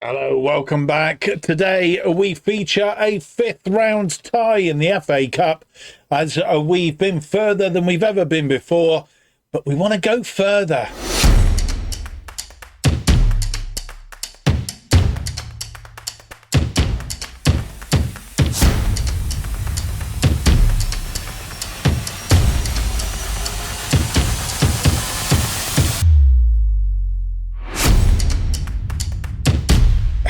Hello, welcome back. Today we feature a fifth round tie in the FA Cup as we've been further than we've ever been before, but we want to go further.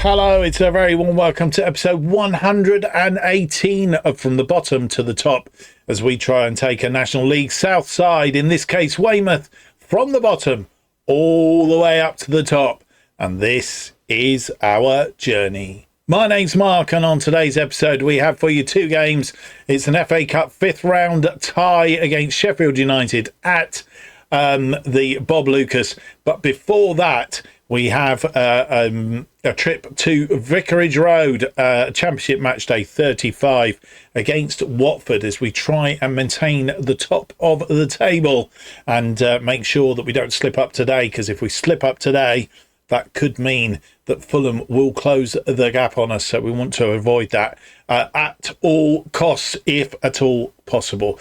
Hello, it's a very warm welcome to episode 118 of From the Bottom to the Top as we try and take a National League South side, in this case Weymouth, from the bottom all the way up to the top. And this is our journey. My name's Mark, and on today's episode we have for you two games. It's an FA Cup fifth round tie against Sheffield United at the Bob Lucas. But before that, we have a trip to Vicarage Road, Championship Match Day 35 against Watford, as we try and maintain the top of the table and make sure that we don't slip up today, because if we slip up today, that could mean that Fulham will close the gap on us. So we want to avoid that at all costs, if at all possible.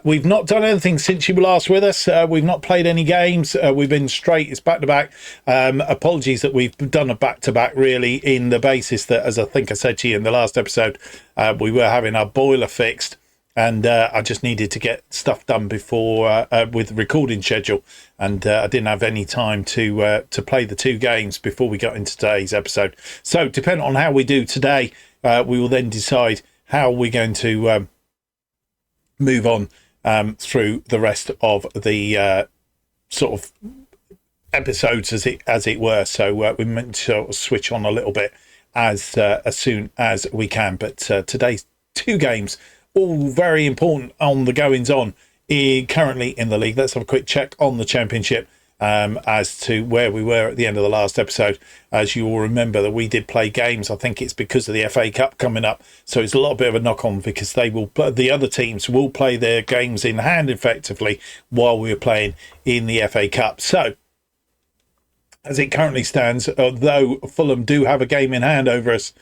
We've not done anything since you were last with us. We've not played any games. We've been straight. It's back-to-back. Apologies that we've done a back-to-back, really, in the basis that, as I think I said to you in the last episode, we were having our boiler fixed. And I just needed to get stuff done before with the recording schedule, and I didn't have any time to play the two games before we got into today's episode. So, depending on how we do today, we will then decide how we're going to move on through the rest of the sort of episodes, as it were. So we're meant to sort of switch on a little bit as soon as we can. But today's two games, all very important on the goings on currently in the league. Let's have a quick check on the Championship as to where we were at the end of the last episode. As you will remember, that we did play games. I think it's because of the FA Cup coming up, so it's a little bit of a knock on, because the other teams will play their games in hand effectively while we're playing in the FA Cup. So as it currently stands, although Fulham do have a game in hand over us,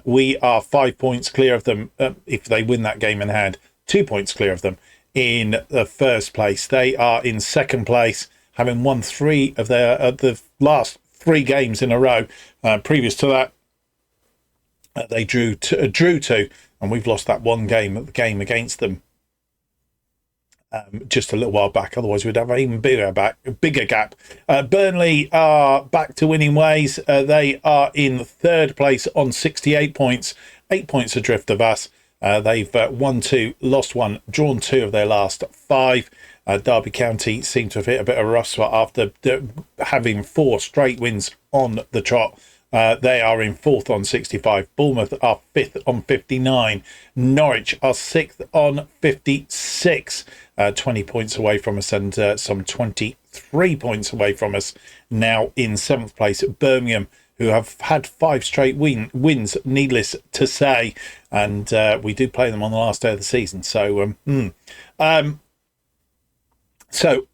we are 5 points clear of them if they win that game in hand. 2 points clear of them in the first place. They are in second place, having won three of the last three games in a row. Previous to that, they drew two, and we've lost that one game against them just a little while back. Otherwise we'd have an even bigger gap. Burnley are back to winning ways. They are in third place on 68 points, 8 points adrift of us. They've won two, lost one, drawn two of their last five. Derby County seem to have hit a bit of a rough spot after having four straight wins on the trot. They are in fourth on 65. Bournemouth are fifth on 59. Norwich are sixth on 56. 20 points away from us, and some 23 points away from us now in seventh place. Birmingham, who have had five straight wins, needless to say, and we do play them on the last day of the season. So, so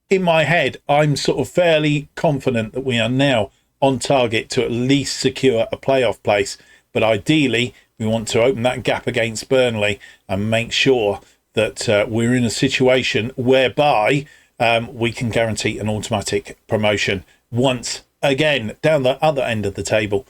in my head, I'm sort of fairly confident that we are now on target to at least secure a playoff place. But ideally, we want to open that gap against Burnley and make sure that we're in a situation whereby we can guarantee an automatic promotion once again. Down the other end of the table,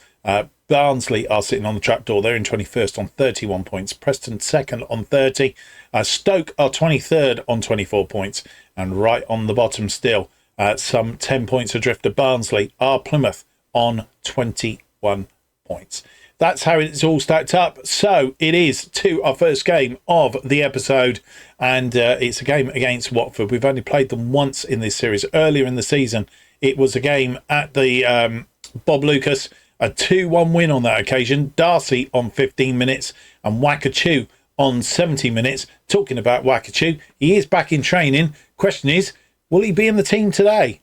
Barnsley are sitting on the trapdoor. They're in 21st on 31 points. Preston second on 30. Stoke are 23rd on 24 points. And right on the bottom still, some 10 points adrift of Barnsley, are Plymouth on 21 points. That's how it's all stacked up. So it is to our first game of the episode, and it's a game against Watford. We've only played them once in this series. Earlier in the season, it was a game at the Bob Lucas, a 2-1 win on that occasion. Darcy on 15 minutes and Wakachoo on 70 minutes. Talking about Wakachoo, he is back in training. Question is, will he be in the team today?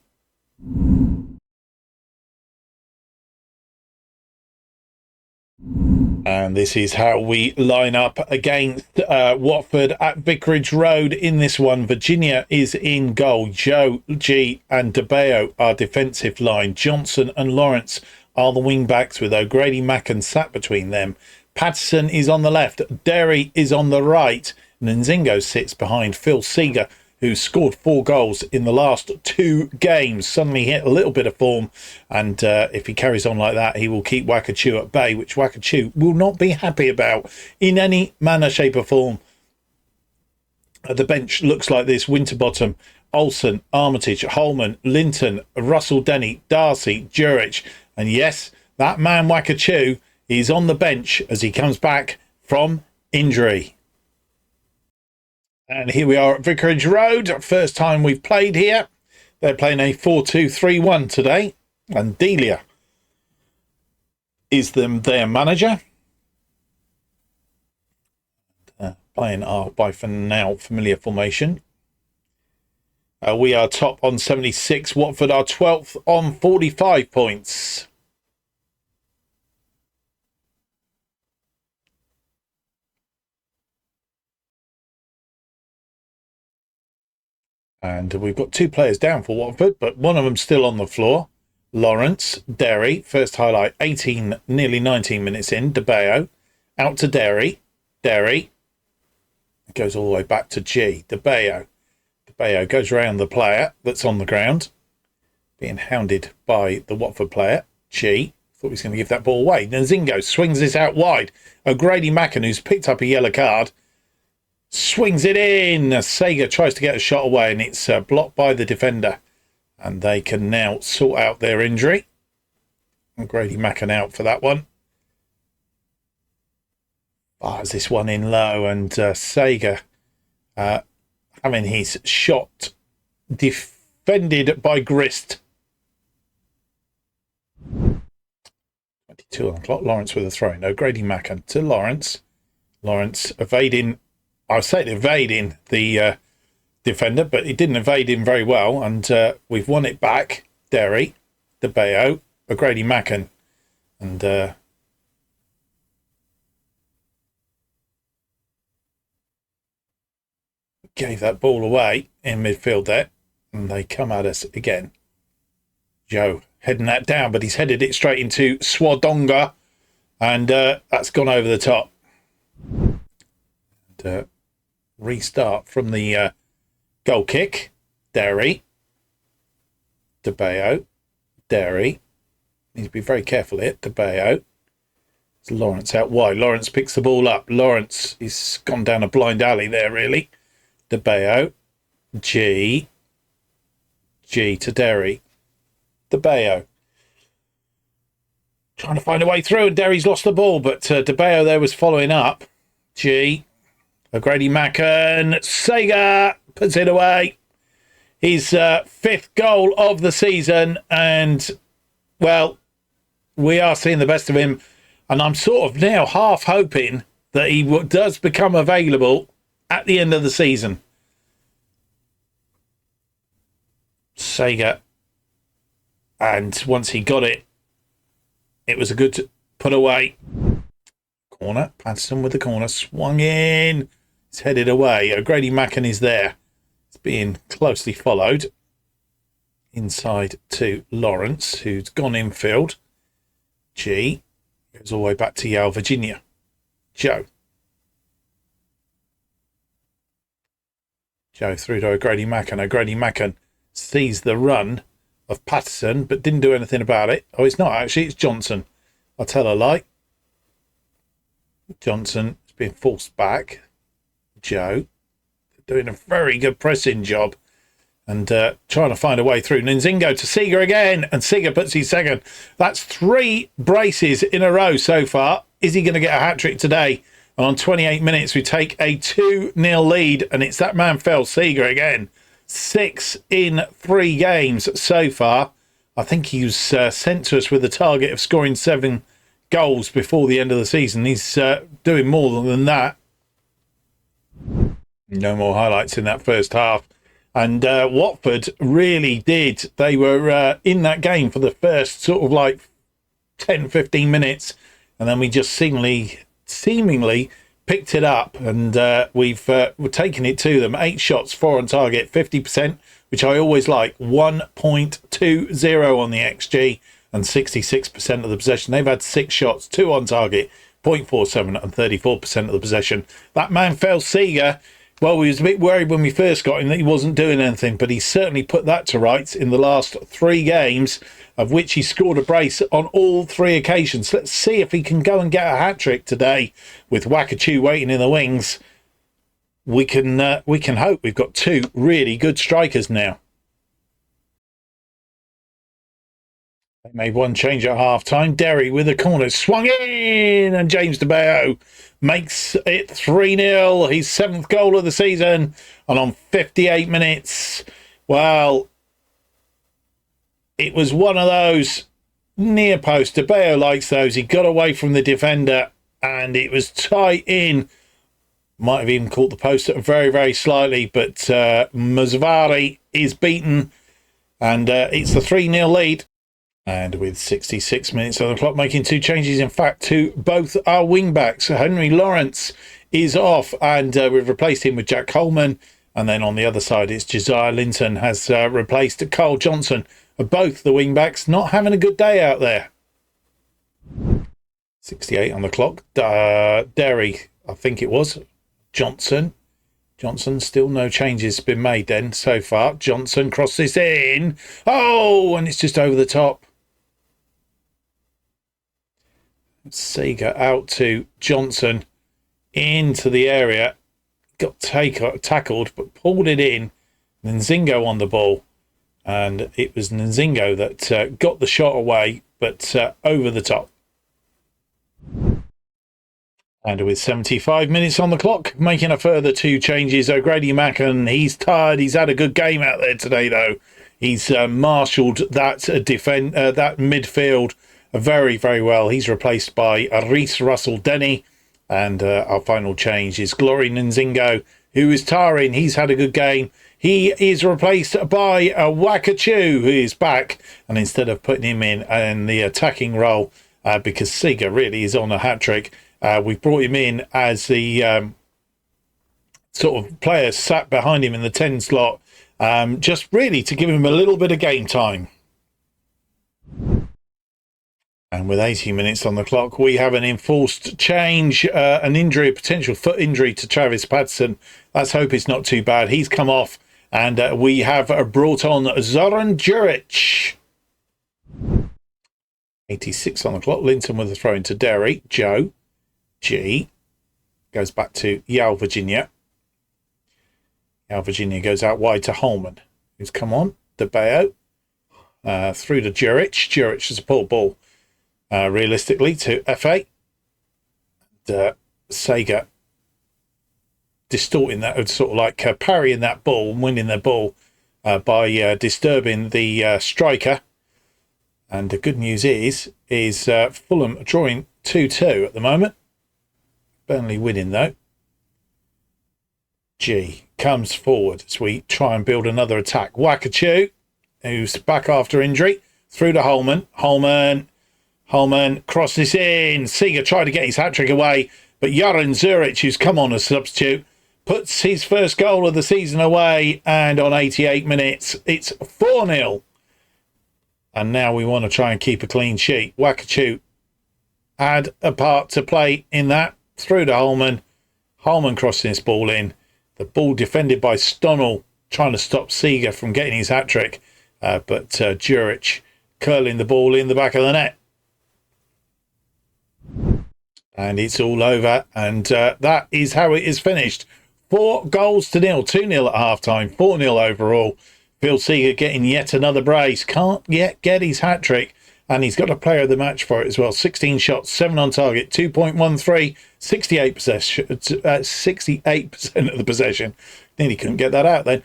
And this is how we line up against Watford at Vicarage Road in this one. Virginia is in goal. Joe, G and DeBeo are defensive line. Johnson and Lawrence are the wing backs with O'Grady Macken sat between them. Patterson is on the left, Derry is on the right, and Nzingo sits behind Phil Seeger, who scored 4 goals in the last 2 games. Suddenly hit a little bit of form, and if he carries on like that, he will keep Wakachoo at bay, which Wakachoo will not be happy about in any manner, shape or form. The bench looks like this: Winterbottom, Olsen, Armitage, Holman, Linton, Russell Denny, Darcy, Jurich, and yes, that man Wakachoo is on the bench as he comes back from injury. And here we are at Vicarage Road. First time we've played here. They're playing a 4-2-3-1 today, and Delia is their manager. Playing our, by for now, familiar formation. We are top on 76. Watford are 12th on 45 points. And we've got 2 players down for Watford, but one of them still on the floor. Lawrence, Derry, first highlight, 18, nearly 19 minutes in. DeBeo, out to Derry. Derry goes all the way back to G. DeBeo goes around the player that's on the ground, being hounded by the Watford player. G thought he was going to give that ball away. Nzingo swings this out wide. O'Grady Macken, who's picked up a yellow card, swings it in. Sager tries to get a shot away, and it's blocked by the defender. And they can now sort out their injury. O'Grady Macken out for that one. Fires this one in low, and Sager having his shot defended by Grist. 22 on the clock. Lawrence with a throw. O'Grady Macken to Lawrence. Lawrence evading. I said evading the defender, but he didn't evade him very well, and we've won it back. Derry, DeBeo, O'Grady Macken, and gave that ball away in midfield there, and they come at us again. Joe heading that down, but he's headed it straight into Swadonga, and that's gone over the top. And, restart from the goal kick. Derry, DeBeo, Derry. Need to be very careful here. DeBeo. It's Lawrence out wide. Lawrence picks the ball up. Lawrence is gone down a blind alley there, really. DeBeo, G to Derry. DeBeo trying to find a way through, and Derry's lost the ball, but DeBeo there was following up. G. O'Grady Macken, Sager puts it away. His 5th goal of the season, and, well, we are seeing the best of him, and I'm sort of now half hoping that he does become available at the end of the season. Sager, and once he got it, it was a good put away. Corner, Patterson with the corner, swung in. It's headed away. O'Grady Macken is there. It's being closely followed. Inside to Lawrence, who's gone infield. G goes all the way back to Yale, Virginia. Joe through to O'Grady Macken. O'Grady Macken sees the run of Patterson, but didn't do anything about it. Oh, it's not actually. It's Johnson. I'll tell a lie. Johnson is being forced back. Joe doing a very good pressing job and trying to find a way through. Nzingo to Seeger again, and Seeger puts his 2nd. That's 3 braces in a row so far. Is he going to get a hat-trick today? And on 28 minutes, we take a 2-0 lead, and it's that man Phil Seeger again. 6 in 3 games so far. I think he was sent to us with the target of scoring 7 goals before the end of the season. He's doing more than that. No more highlights in that first half. And Watford really did. They were in that game for the first sort of like 10, 15 minutes. And then we just seemingly picked it up. And we're taking it to them. 8 shots, 4 on target, 50%, which I always like. 1.20 on the XG. and 66% of the possession. They've had 6 shots, 2 on target, 0.47 and 34% of the possession. That man, Phil Seeger, well, we was a bit worried when we first got him that he wasn't doing anything, but he certainly put that to rights in the last 3 games, of which he scored a brace on all 3 occasions. Let's see if he can go and get a hat-trick today with Wakachoo waiting in the wings. We can hope. We've got 2 really good strikers now. They made 1 change at half-time. Derry with a corner, swung in, and James DeBeo makes it 3-0. His 7th goal of the season, and on 58 minutes, well, it was one of those near post. DeBeo likes those. He got away from the defender, and it was tight in. Might have even caught the post very, very slightly, but Mazvari is beaten, and it's the 3-0 lead. And with 66 minutes on the clock, making 2 changes, in fact, to both our wing-backs. Henry Lawrence is off, and we've replaced him with Jack Coleman. And then on the other side, it's Josiah Linton has replaced Carl Johnson. Both the wing-backs not having a good day out there. 68 on the clock. Derry, I think it was. Johnson, still no changes been made then so far. Johnson crosses in. Oh, and it's just over the top. Seeger out to Johnson into the area. Got tackled, but pulled it in. Nzingo on the ball. And it was Nzingo that got the shot away, but over the top. And with 75 minutes on the clock, making a further 2 changes, O'Grady Macken, he's tired. He's had a good game out there today, though. He's marshalled that that midfield very, very well. He's replaced by Reece Russell-Denny. And our final change is Glory Nzingo, who is tiring. He's had a good game. He is replaced by Wakachoo, who is back. And instead of putting him in the attacking role, because Seeger really is on a hat-trick, we've brought him in as the sort of player sat behind him in the 10 slot, just really to give him a little bit of game time. And with 80 minutes on the clock, we have an enforced change, an injury, a potential foot injury to Travis Patterson. Let's hope it's not too bad. He's come off, and we have brought on Zoran Juric. 86 on the clock. Linton with a throw into Derry. Joe G goes back to Yale, Virginia. Yale, Virginia goes out wide to Holman, who's come on. DeBeo through to Juric. Juric is a pull ball. Realistically to FA. Seeger distorting that, sort of like parrying that ball and winning the ball by disturbing the striker. And the good news is Fulham drawing 2-2 at the moment. Burnley winning though. G comes forward as we try and build another attack. Wakachoo, who's back after injury, through to Holman. Holman crosses in. Seeger tried to get his hat-trick away, but Zoran Juric, who's come on as substitute, puts his first goal of the season away, and on 88 minutes, it's 4-0. And now we want to try and keep a clean sheet. Wakachoo had a part to play in that. Through to Holman. Holman crossing his ball in. The ball defended by Stonnell, trying to stop Seeger from getting his hat-trick. But Juric curling the ball in the back of the net. And it's all over, and that is how it is finished. 4-0 to 2-0 at half-time, 4-0 overall. Phil Seeger getting yet another brace. Can't yet get his hat-trick, and he's got a player of the match for it as well. 16 shots, 7 on target, 2.13, 68% of the possession. Nearly couldn't get that out then.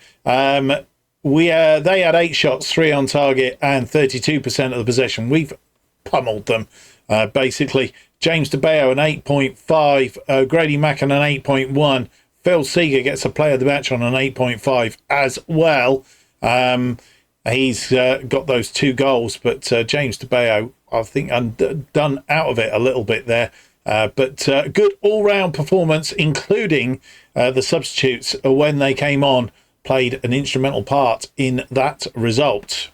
They had 8 shots, 3 on target, and 32% of the possession. We've pummeled them, basically. James DeBeo an 8.5, Grady Macken an 8.1. Phil Seeger gets a player of the match on an 8.5 as well. He's got those 2 goals, but James DeBeo, I think, done out of it a little bit there. But good all-round performance, including the substitutes when they came on, played an instrumental part in that result.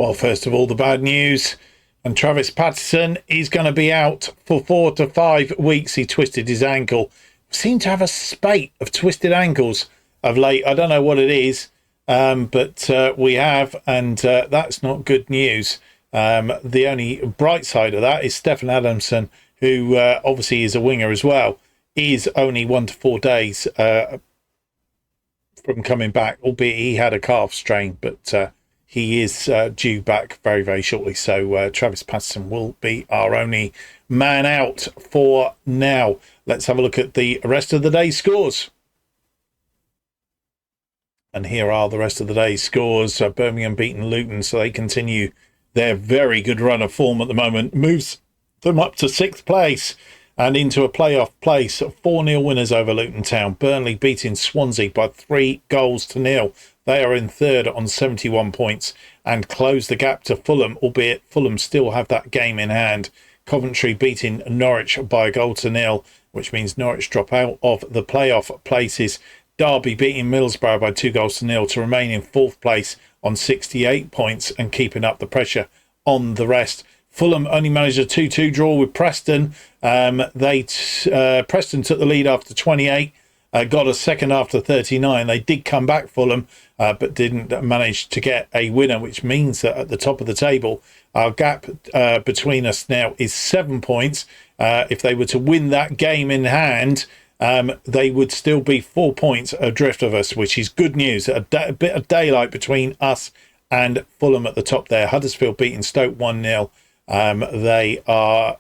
Well, first of all, the bad news. And Travis Patterson is going to be out for 4 to 5 weeks. He twisted his ankle. Seem to have a spate of twisted ankles of late. I don't know what it is, but we have, and that's not good news. The only bright side of that is Stefan Adamson, who obviously is a winger as well, is only 1 to 4 days from coming back, albeit he had a calf strain, but he is due back very, very shortly. So Travis Patterson will be our only man out for now. Let's have a look at the rest of the day's scores. And here are the rest of the day's scores. Birmingham beaten Luton, so they continue their very good run of form at the moment. Moves them up to 6th place and into a playoff place. 4-0 winners over Luton Town. Burnley beating Swansea by 3-0. They are in 3rd on 71 points and close the gap to Fulham, albeit Fulham still have that game in hand. Coventry beating Norwich by 1-0, which means Norwich drop out of the playoff places. Derby beating Middlesbrough by 2-0 to remain in 4th place on 68 points and keeping up the pressure on the rest. Fulham only managed a 2-2 draw with Preston. Preston took the lead after 28. Got a second after 39. They did come back, Fulham, but didn't manage to get a winner, which means that at the top of the table, our gap between us now is 7 points. If they were to win that game in hand, they would still be 4 points adrift of us, which is good news. A bit of daylight between us and Fulham at the top there. Huddersfield beating Stoke 1-0. They are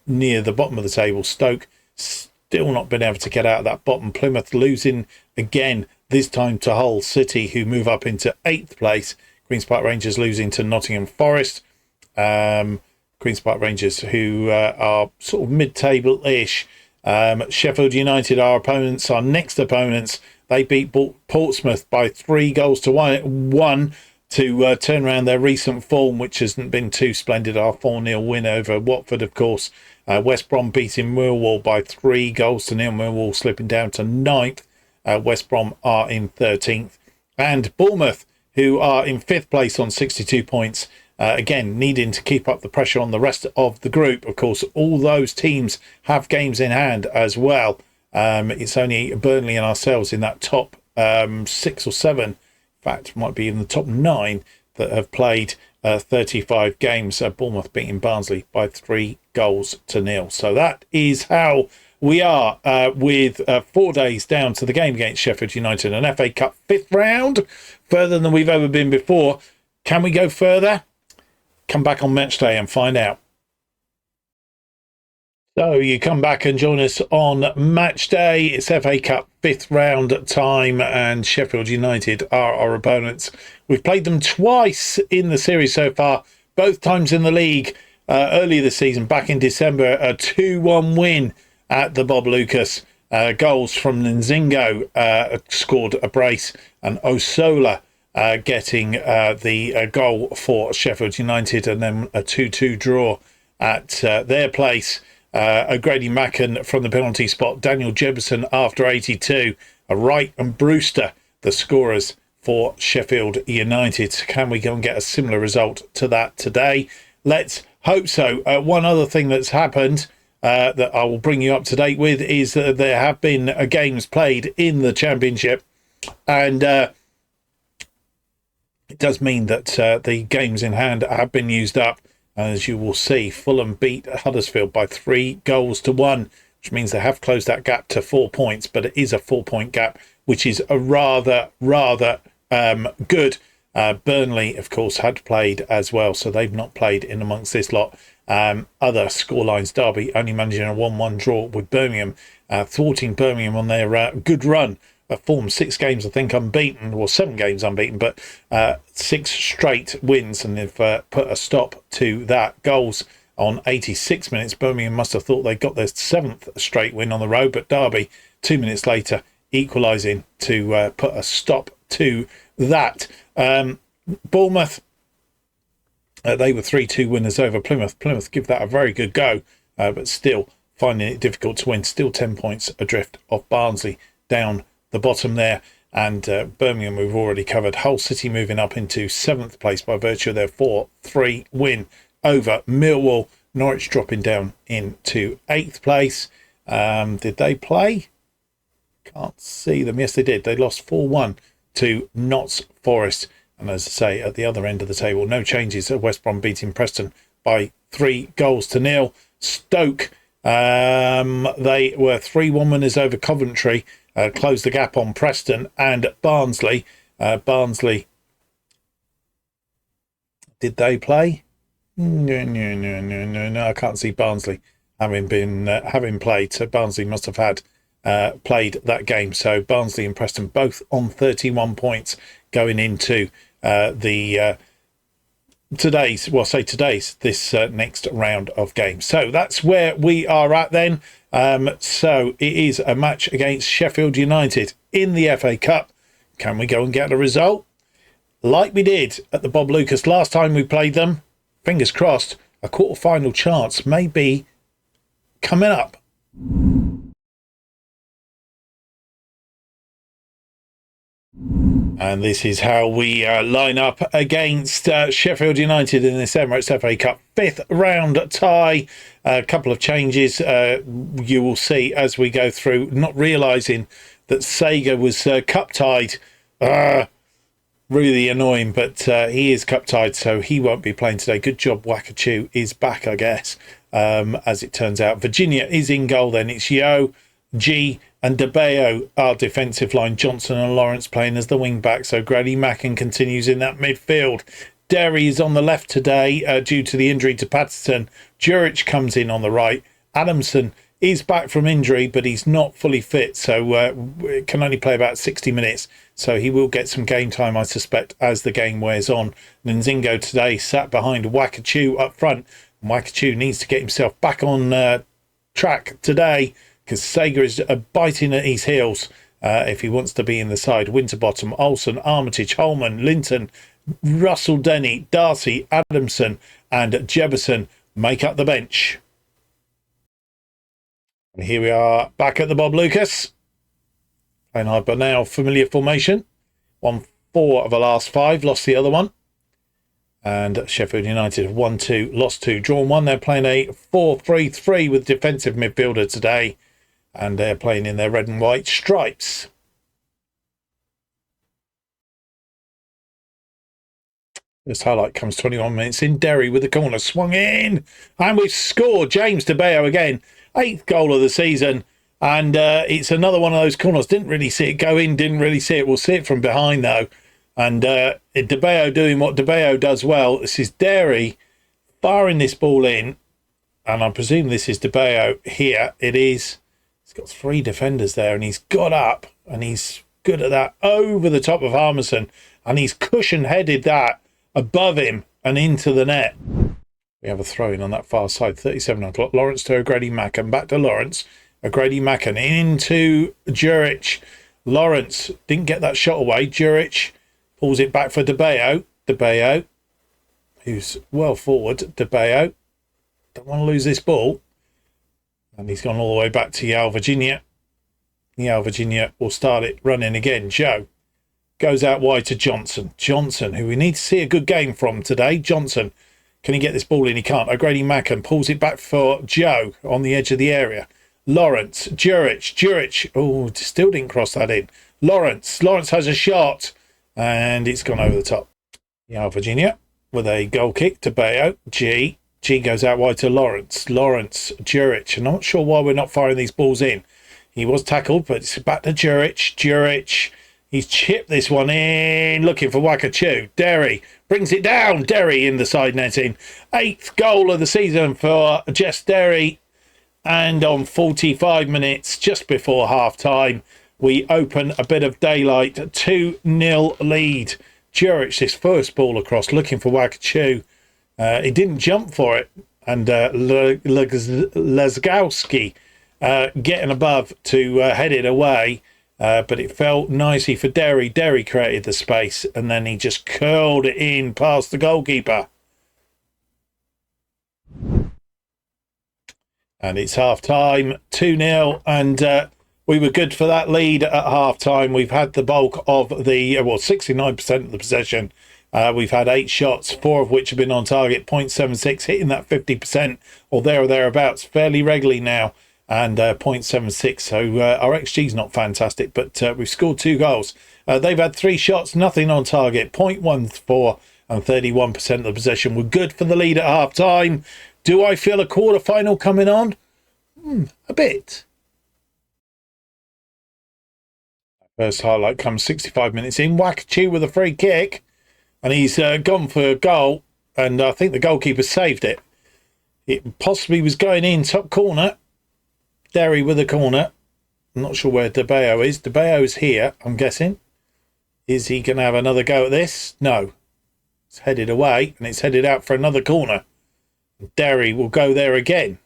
near the bottom of the table. Stoke still not been able to get out of that bottom. Plymouth losing again, this time to Hull City, who move up into 8th place. Queen's Park Rangers losing to Nottingham Forest. Queen's Park Rangers, who are sort of mid-table-ish. Sheffield United, our opponents, our next opponents, they beat Portsmouth by 3-1 to turn around their recent form, which hasn't been too splendid. Our 4-0 win over Watford, of course. West Brom beating Millwall by 3-0. Millwall slipping down to 9th. West Brom are in 13th. And Bournemouth, who are in 5th place on 62 points, again, needing to keep up the pressure on the rest of the group. Of course, all those teams have games in hand as well. It's only Burnley and ourselves in that top 6 or 7, in fact, might be in the top 9, that have played 35 games. Bournemouth beating Barnsley by 3-0. So that is how we are with 4 days down to the game against Sheffield United, an FA Cup 5th round, further than we've ever been before. Can we go further? Come back on match day and find out. So you come back and join us on match day. It's FA Cup 5th round time and Sheffield United are our opponents. We've played them twice in the series so far, both times in the league. Earlier this season, back in December, a 2-1 win at the Bob Lucas. Goals from Nzingo scored a brace, and Osola getting the goal for Sheffield United, and then a 2-2 draw at their place. O'Grady Macken from the penalty spot, Daniel Jefferson after 82, Wright and Brewster the scorers for Sheffield United. Can we go and get a similar result to that today? Let's hope so. One other thing that's happened that I will bring you up to date with is that there have been games played in the Championship, and it does mean that the games in hand have been used up. As you will see, Fulham beat Huddersfield by 3-1, which means they have closed that gap to 4 points, but it is a 4-point gap, which is a rather good. Burnley, of course, had played as well, so they've not played in amongst this lot. Other scorelines, Derby only managing a 1-1 draw with Birmingham, thwarting Birmingham on their good run. Form 6 games, I think, unbeaten, well, 7 games unbeaten, but 6 straight wins, and they've put a stop to that. Goals on 86 minutes. Birmingham must have thought they got their 7th straight win on the road, but Derby, 2 minutes later, equalising to put a stop to that. Bournemouth, they were 3-2 winners over Plymouth. Plymouth give that a very good go, but still finding it difficult to win. Still 10 points adrift of Barnsley down the bottom there. And Birmingham we've already covered. Hull City moving up into 7th place by virtue of their 4-3 win over Millwall. Norwich dropping down into 8th place. Did they play? Can't see them. Yes, they did. They lost 4-1 to Notts Forest. And as I say, at the other end of the table, no changes. West Brom beating Preston by 3-0. Stoke, they were 3-1 winners over Coventry. Closed the gap on Preston and Barnsley. Barnsley, did they play? No. I can't see Barnsley having played. So Barnsley must have had played that game. So Barnsley and Preston both on 31 points going into this next round of games. So that's where we are at then. So it is a match against Sheffield United in the FA Cup. Can we go and get a result like we did at the Bob Lucas last time we played them? Fingers crossed, a quarter-final chance may be coming up. And this is how we line up against Sheffield United in this Emirates FA Cup 5th round tie. A couple of changes you will see as we go through, not realising that Sega was cup tied. Really annoying, but he is cup tied, so he won't be playing today. Good job, Wakachoo is back, I guess, as it turns out. Virginia is in goal then. It's Yo, G and DeBeo, our defensive line. Johnson and Lawrence playing as the wing back, so Grady Macken continues in that midfield. Derry is on the left today due to the injury to Patterson. Jurich comes in on the right. Adamson is back from injury, but he's not fully fit, so can only play about 60 minutes. So he will get some game time, I suspect, as the game wears on. Nzingo today sat behind Wakachoo up front. Wakachoo needs to get himself back on track today because Sega is biting at his heels if he wants to be in the side. Winterbottom, Olsen, Armitage, Holman, Linton, Russell Denny, Darcy, Adamson and Jefferson make up the bench. And here we are back at the Bob Lucas. Playing hard but now familiar formation. Won 4 of the last 5, lost the other one. And Sheffield United have won 2, lost 2, drawn 1. They're playing a 4-3-3 with defensive midfielder today. And they're playing in their red and white stripes. This highlight comes 21 minutes in. Derry with the corner swung in. And we've scored. James DeBeo again. 8th goal of the season. And it's another one of those corners. Didn't really see it go in. Didn't really see it. We'll see it from behind though. And DeBeo doing what DeBeo does well. This is Derry firing this ball in. And I presume this is DeBeo here. It is. He's got 3 defenders there. And he's got up. And he's good at that. Over the top of Harmison. And he's cushion-headed that above him and into the net. We have a throw-in on that far side. 37 o'clock. Lawrence to O'Grady Macken. Back to Lawrence. O'Grady Macken into Jurich. Lawrence didn't get that shot away. Jurich pulls it back for DeBeo. DeBeo, who's well forward. DeBeo. Don't want to lose this ball. And he's gone all the way back to Yale, Virginia. Yale, Virginia will start it running again. Joe goes out wide to Johnson. Johnson, who we need to see a good game from today. Johnson, can he get this ball in? He can't. O'Grady Macken pulls it back for Joe on the edge of the area. Lawrence, Jurich. Oh, still didn't cross that in. Lawrence has a shot. And it's gone over the top. Yeah, Virginia with a goal kick to Bayo. G goes out wide to Lawrence, Jurich. And I'm not sure why we're not firing these balls in. He was tackled, but it's back to Jurich. He's chipped this one in, looking for Wakachoo. Derry brings it down. Derry in the side netting. 8th goal of the season for Jess Derry. And on 45 minutes, just before half-time, we open a bit of daylight. 2-0 lead. Jurich, this first ball across, looking for Wakachoo. He didn't jump for it. And Lesgowski getting above to head it away. But it fell nicely for Derry. Derry created the space. And then he just curled it in past the goalkeeper. And it's half-time, 2-0. And We were good for that lead at half-time. We've had the bulk of the, 69% of the possession. We've had 8 shots, 4 of which have been on target, 0.76, hitting that 50% or there or thereabouts fairly regularly now, and 0.76. So our XG is not fantastic, but we've scored 2 goals. They've had 3 shots, nothing on target, 0.14, and 31% of the possession. We're good for the lead at half-time. Do I feel a quarter-final coming on? A bit. First highlight comes 65 minutes in. Wakachu with a free kick. And he's gone for a goal, and I think the goalkeeper saved it. It possibly was going in top corner. Derry with a corner. I'm not sure where DeBeo is. DeBeo's here, I'm guessing. Is he going to have another go at this? No. It's headed away, and it's headed out for another corner. Derry will go there again.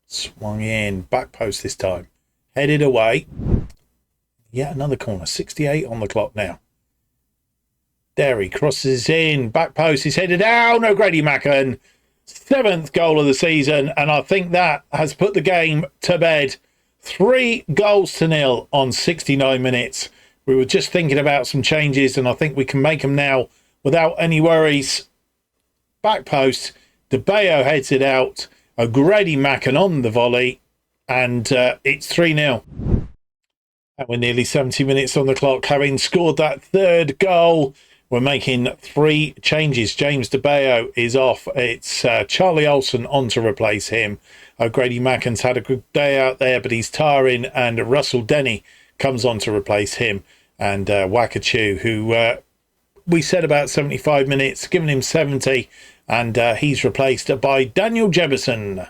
Swung in. Back post this time. Headed away. Yet another corner. 68 on the clock now. Derry crosses in. Back post is headed down. O'Grady Macken. 7th goal of the season. And I think that has put the game to bed. 3-0 on 69 minutes. We were just thinking about some changes, and I think we can make them now without any worries. Back post. DeBeo heads it out. O'Grady Macken on the volley. And it's 3-0. And we're nearly 70 minutes on the clock. Having scored that 3rd goal, we're making 3 changes. James DeBeo is off. It's Charlie Olsen on to replace him. O'Grady Macken's had a good day out there, but he's tiring. And Russell Denny comes on to replace him. And Wakachu, who we said about 75 minutes, giving him 70. And he's replaced by Daniel Jebison.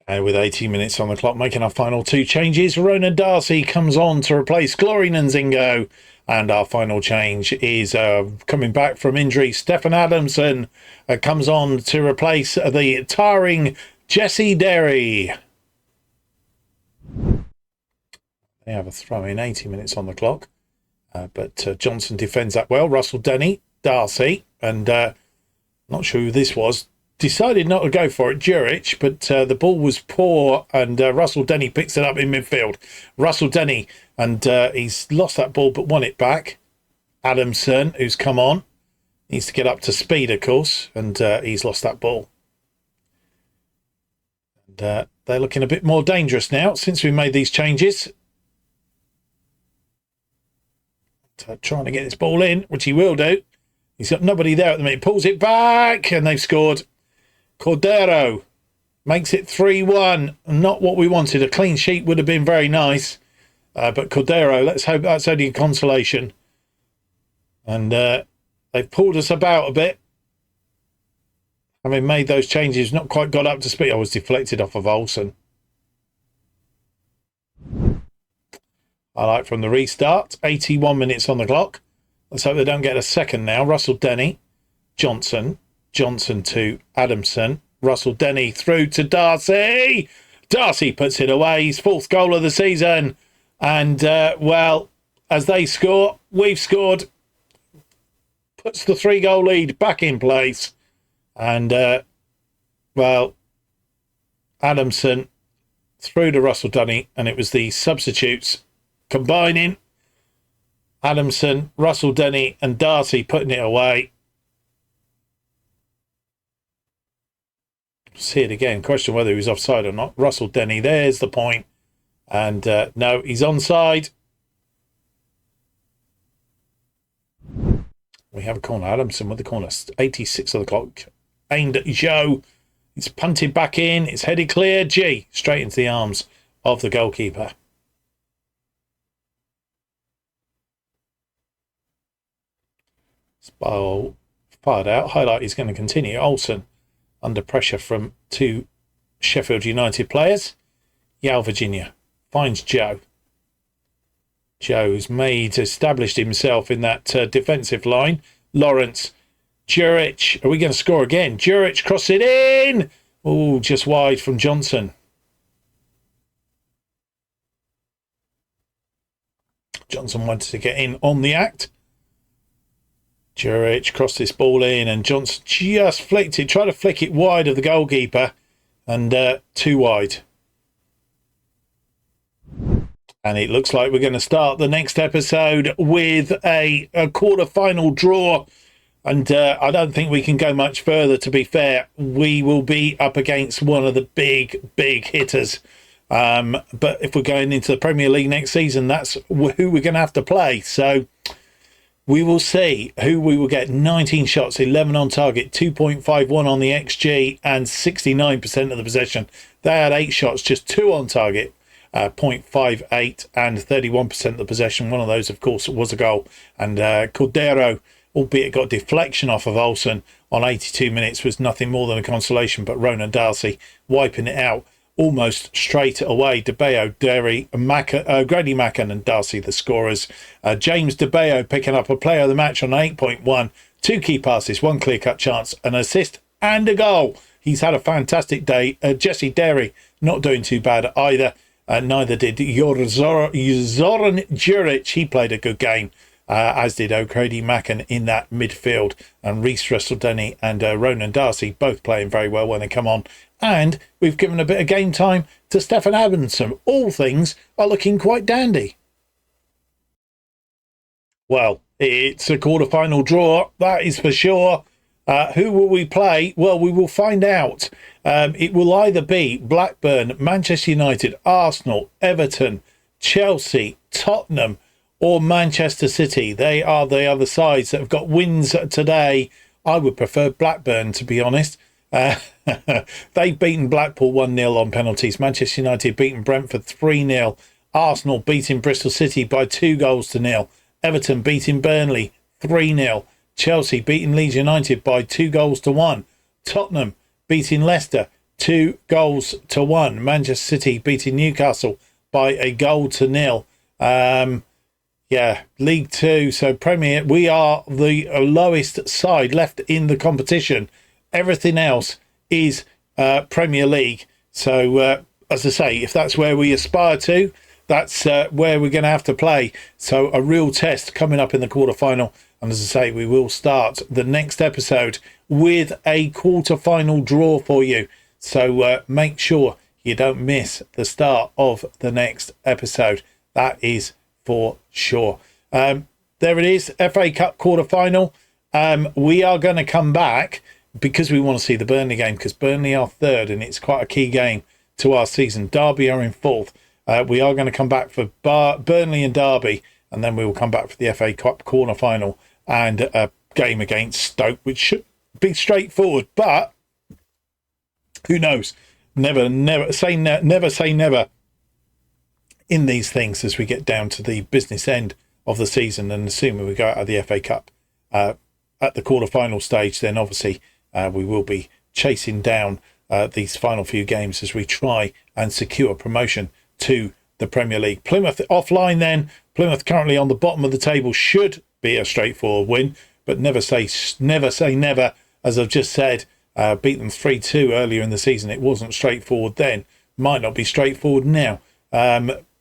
With 18 minutes on the clock, making our final 2 changes, Ronan Darcy comes on to replace Glory Nzingo. And our final change is coming back from injury. Stefan Adamson comes on to replace the tiring Jesse Derry. They have a throw in, 80 minutes on the clock. But Johnson defends that well. Russell Denny, Darcy, and not sure who this was. Decided not to go for it, Jurich, but the ball was poor, and Russell Denny picks it up in midfield. Russell Denny, and he's lost that ball but won it back. Adamson, who's come on, needs to get up to speed, of course, and he's lost that ball. And they're looking a bit more dangerous now since we made these changes. Trying to get this ball in, which he will do. He's got nobody there at the minute. Pulls it back, and they've scored. Cordero makes it 3-1. Not what we wanted. A clean sheet would have been very nice. But Cordero, let's hope that's only a consolation. And they've pulled us about a bit. Having made those changes, not quite got up to speed. I was deflected off of Olsen. Highlight from the restart. 81 minutes on the clock. Let's hope they don't get a second now. Russell Denny, Johnson to Adamson. Russell Denny through to Darcy. Darcy puts it away. His 4th goal of the season. And, well, as they score, we've scored. Puts the 3-goal lead back in place. And, well, Adamson through to Russell Denny. And it was the substitutes combining. Adamson, Russell Denny and Darcy putting it away. See it again. Question whether he was offside or not. Russell Denny, there's the point. And no, he's onside. We have a corner. Adamson with the corner. 86 of the clock. Aimed at Joe. It's punted back in. It's headed clear. G. Straight into the arms of the goalkeeper. Ball fired out. Highlight is going to continue. Olsen under pressure from 2 Sheffield United players. Yale Virginia finds Joe. Joe's established himself in that defensive line. Lawrence, Jurich. Are we going to score again? Jurich cross it in. Oh, just wide from Johnson. Johnson wanted to get in on the act. Juric crossed this ball in, and Johnson just flicked it, tried to flick it wide of the goalkeeper, and too wide. And it looks like we're going to start the next episode with a quarter-final draw. And I don't think we can go much further, to be fair. We will be up against one of the big hitters. But if we're going into the Premier League next season, that's who we're going to have to play. So we will see who we will get. 19 shots, 11 on target, 2.51 on the XG, and 69% of the possession. They had 8 shots, just 2 on target. 0.58 and 31% of the possession. One of those, of course, was a goal. And Cordero, albeit got deflection off of Olsen on 82 minutes, was nothing more than a consolation. But Ronan Darcy wiping it out almost straight away. DeBeo, Derry, Grady Mackin and Darcy, the scorers. James DeBeo picking up a player of the match on 8.1. 2 key passes, 1 clear-cut chance, an assist and a goal. He's had a fantastic day. Jesse Derry not doing too bad either. Neither did Zoran Juric. He played a good game, as did O'Grady Mackin in that midfield. And Reece Russell-Denny and Ronan Darcy both playing very well when they come on. And we've given a bit of game time to Stefan Abendsen. All things are looking quite dandy. Well, it's a quarter-final draw, that is for sure. Who will we play? Well, we will find out. It will either be Blackburn, Manchester United, Arsenal, Everton, Chelsea, Tottenham, or Manchester City. They are the other sides that have got wins today. I would prefer Blackburn, to be honest. They've beaten Blackpool 1-0 on penalties. Manchester United beaten Brentford 3-0. Arsenal beating Bristol City by 2-0. Everton beating Burnley 3-0. Chelsea beating Leeds United by 2-1. Tottenham beating Leicester 2-1. Manchester City beating Newcastle by 1-0. League Two. So Premier, we are the lowest side left in the competition. Everything else is Premier League. So as I say, if that's where we aspire to, that's where we're going to have to play. So a real test coming up in the quarterfinal. And as I say, we will start the next episode with a quarter-final draw for you. So make sure you don't miss the start of the next episode. That is for sure. There it is, FA Cup quarter-final. We are going to come back because we want to see the Burnley game, because Burnley are third and it's quite a key game to our season. Derby are in fourth. We are going to come back for Burnley and Derby, and then we will come back for the FA Cup quarter-final and a game against Stoke, which should be straightforward, but who knows? Never say never in these things as we get down to the business end of the season. And assuming we go out of the FA Cup at the quarter-final stage, then obviously we will be chasing down these final few games as we try and secure promotion to the Premier League. Plymouth offline then. Plymouth currently on the bottom of the table, should be a straightforward win, but never say never. As I've just said, beat them 3-2 earlier in the season. It wasn't straightforward then. Might not be straightforward now.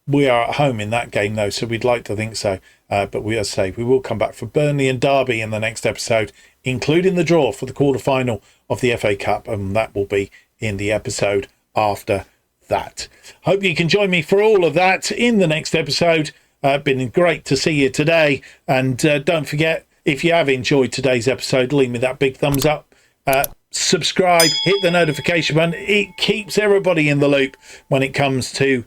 We are at home in that game though, so we'd like to think so. But we, as I say, we will come back for Burnley and Derby in the next episode, including the draw for the quarter-final of the FA Cup, and that will be in the episode after that. Hope you can join me for all of that in the next episode. Been great to see you today, and don't forget, if you have enjoyed today's episode, leave me that big thumbs up, subscribe, hit the notification button. It keeps everybody in the loop when it comes to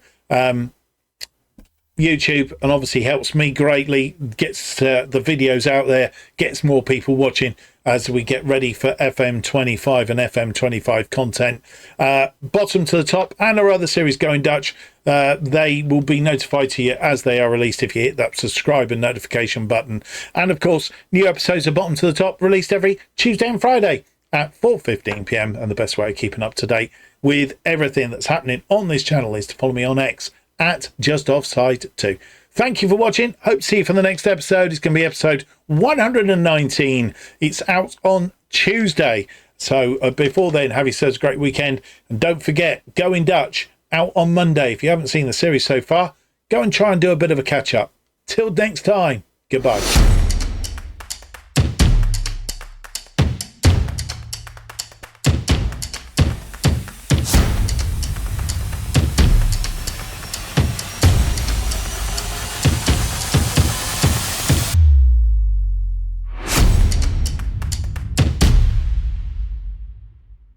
YouTube, and obviously helps me greatly, gets the videos out there, gets more people watching as we get ready for FM25 and FM25 content. Bottom to the top, and our other series Going Dutch, they will be notified to you as they are released if you hit that subscribe and notification button. And of course, new episodes of Bottom to the Top released every Tuesday and Friday at 4:15 p.m. and the best way of keeping up to date with everything that's happening on this channel is to follow me on X at JustOffsideFM. Thank you for watching. Hope to see you for the next episode. It's going to be episode 119. It's out on Tuesday. So before then, have yourselves a great weekend. And don't forget, Going Dutch out on Monday. If you haven't seen the series so far, go and try and do a bit of a catch up. Till next time, goodbye.